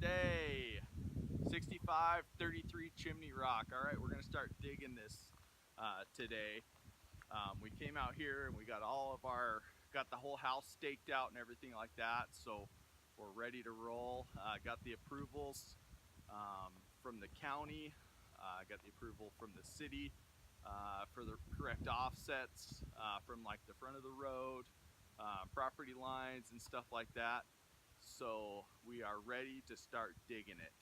day. 6533 Chimney Rock. All right, we're gonna start digging this today. We came out here and we got got the whole house staked out and everything like that. So we're ready to roll. Got the approvals from the county. Got the approval from the city for the correct offsets from like the front of the road, property lines and stuff like that. So we are ready to start digging it.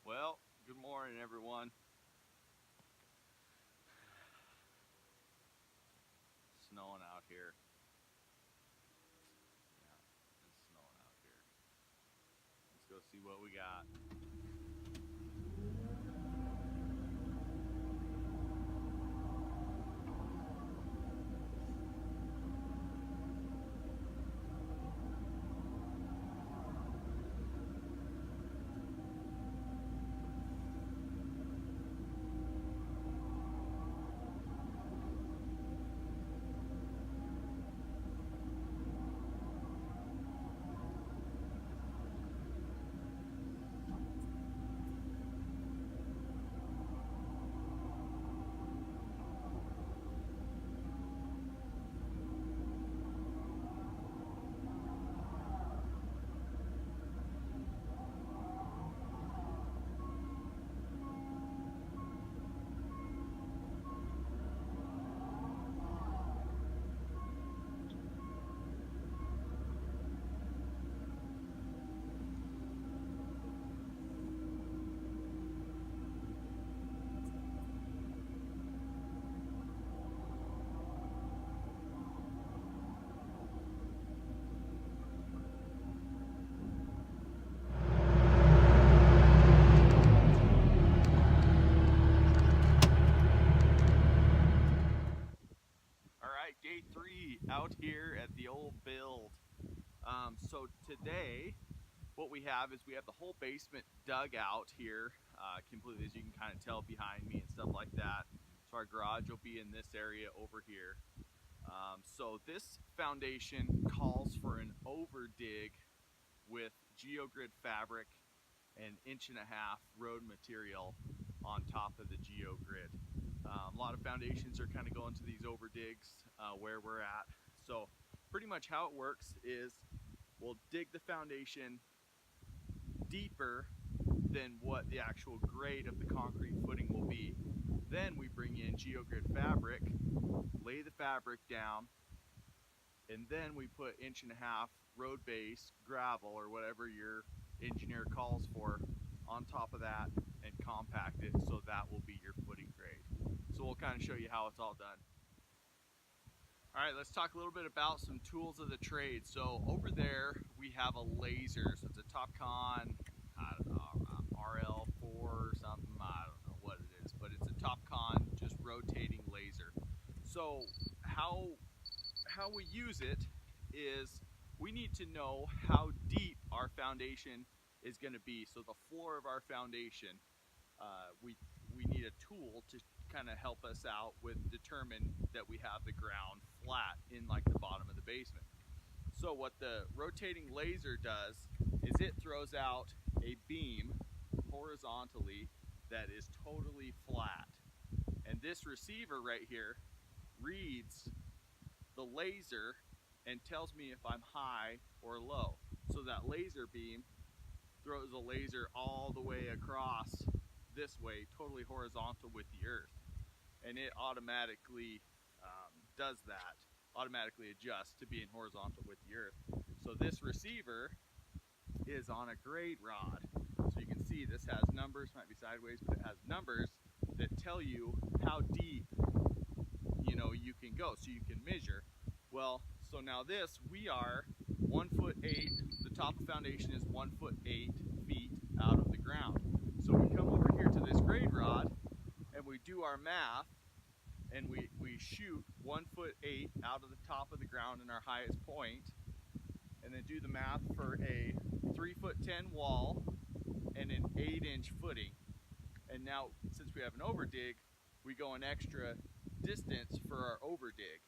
Well, good morning everyone. Snowing out here. Yeah, it's snowing out here. Let's go see what we got. Day 3 out here at the old build. So today what we have is we have the whole basement dug out here completely, as you can kind of tell behind me and stuff like that. So our garage will be in this area over here. So this foundation calls for an over dig with geogrid fabric and 1.5 inch road material on top of the geogrid. A lot of foundations are kind of going to these over digs where we're at. So pretty much how it works is we'll dig the foundation deeper than what the actual grade of the concrete footing will be. Then we bring in geogrid fabric, lay the fabric down, and then we put 1.5 inch road base gravel or whatever your engineer calls for on top of that and compact it, so that will be your footing grade. So we'll kind of show you how it's all done. All right, let's talk a little bit about some tools of the trade. So over there we have a laser. So it's a TopCon, I don't know, RL4 or something. I don't know what it is, but it's a TopCon just rotating laser. So how we use it is we need to know how deep our foundation is going to be. So the floor of our foundation, we need a tool to kind of help us out with determine that we have the ground flat in like the bottom of the basement. So what the rotating laser does is it throws out a beam horizontally that is totally flat. And this receiver right here reads the laser and tells me if I'm high or low. So that laser beam throws a laser all the way across this way, totally horizontal with the earth. And it automatically does that, automatically adjusts to being horizontal with the earth. So this receiver is on a grade rod. So you can see this has numbers, might be sideways, but it has numbers that tell you how deep, you know, you can go, so you can measure. Well, so now this, we are 1'8", the top of foundation is 1'8" out of the ground. So we come over here to this grade rod and we do our math, and we shoot 1'8" out of the top of the ground in our highest point, and then do the math for a 3'10" wall and an 8" footing. And now, since we have an overdig, we go an extra distance for our overdig.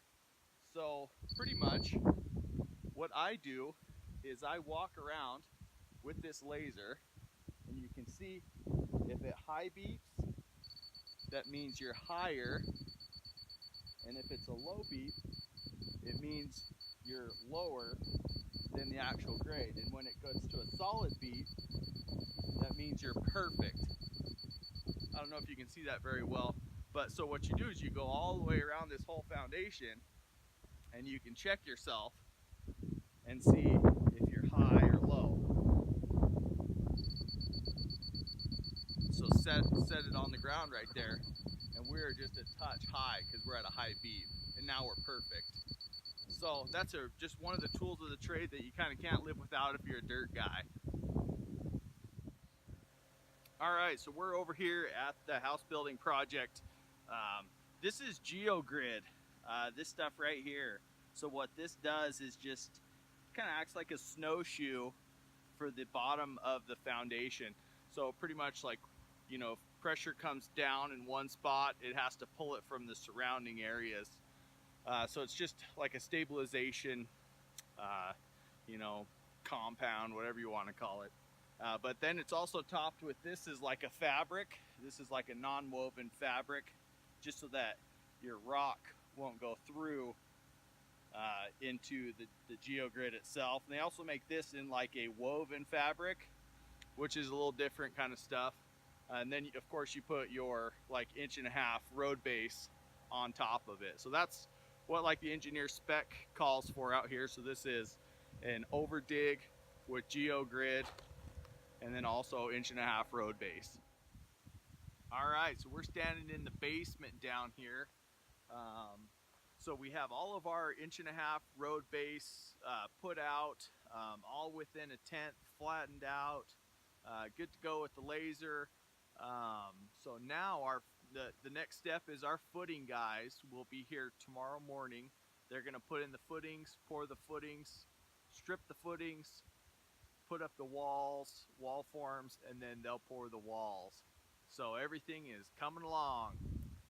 So pretty much what I do is I walk around with this laser, and you can see if it high beeps, that means you're higher, and if it's a low beep, it means you're lower than the actual grade. And when it goes to a solid beep, that means you're perfect. I don't know if you can see that very well, but so what you do is you go all the way around this whole foundation, and you can check yourself and see if you're high or low. So set it on the ground right there, and we're just a touch high because we're at a high beam, and now we're perfect. So that's just one of the tools of the trade that you kind of can't live without if you're a dirt guy. All right, so we're over here at the house building project. This is GeoGrid, this stuff right here. So what this does is just kind of acts like a snowshoe for the bottom of the foundation. So pretty much like, you know, if pressure comes down in one spot, it has to pull it from the surrounding areas. So it's just like a stabilization, you know, compound, whatever you want to call it. But then it's also topped with, this is like a fabric. This is like a non-woven fabric, just so that your rock won't go through into the GeoGrid itself. And they also make this in like a woven fabric, which is a little different kind of stuff. And then of course you put your like 1.5" road base on top of it. So that's what like the engineer spec calls for out here. So this is an overdig with GeoGrid, and then also 1.5" road base. All right, so we're standing in the basement down here. So we have all of our 1.5" road base put out, all within a tenth, flattened out, good to go with the laser. So now the next step is our footing guys will be here tomorrow morning. They're gonna put in the footings, pour the footings, strip the footings, put up the walls, wall forms, and then they'll pour the walls. So everything is coming along.